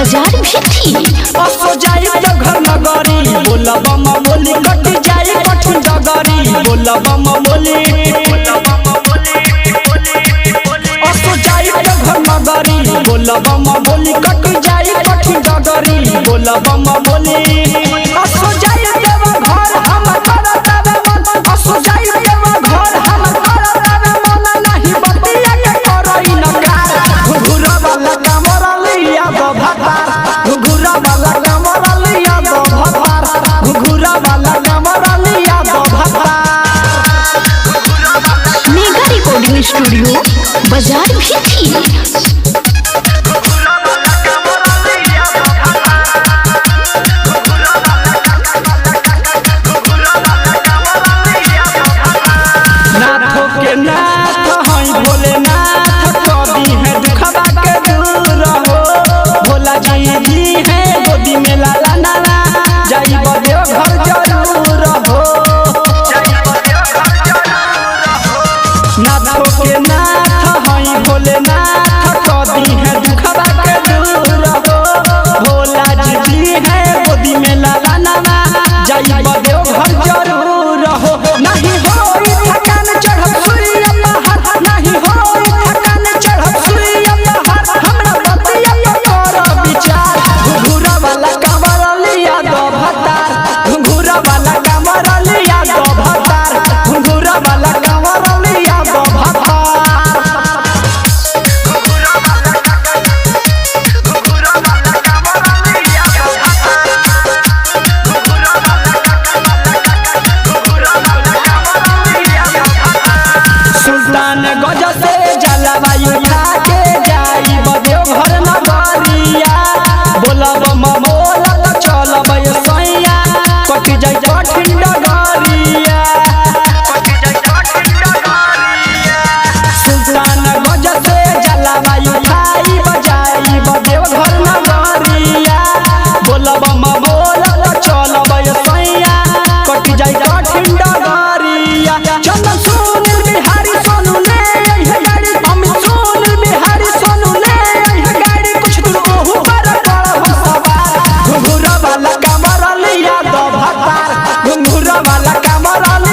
बाजार भी थी। असो जाई तो घर नगरी बोला बम बोली कट जाई कठिन डगरी बोला बम बोली असो जाई तो घर नगरी बोला बम बोली कट जाई कठिन डगरी बोला बम बोली असो जाई देवा घर हम करतावे मन असो जाई देवा घर हम करतावे मन नहीं बतिया के करई नकार घुघुरा वाला कमरा लिया दो भतार घुघुरा वाला कमरा लिया दो भतार घुघुरा वाला कमरा लिया दो भतार। मेगा रिकॉर्डिंग स्टूडियो बाजार भी थी। नाथों के नाथ हई भोलेनाथ कदी है दुखबा के दूर हो भोला जी है गोदी में लाला नाना जाई बड़े घर जरूर हो नाथों के नाथ हई भोलेनाथ कदी है दुखबा के दूर हो भोला जी है गोदी में लाला नाना जाई बड़े घर जरूर हो नहीं होई थकान चढ़ब सुइया पहाड़ नहीं होई थकान चढ़ब सुइया पहाड़ हमरा बतिया पर कर विचार घुघुरा वाला कमर लिया दो भतार घुघुरा वाला कमर लिया दो भतार घुघुरा वाला कमर लिया दो भतार। सुल्तान गज से जलवायु उठा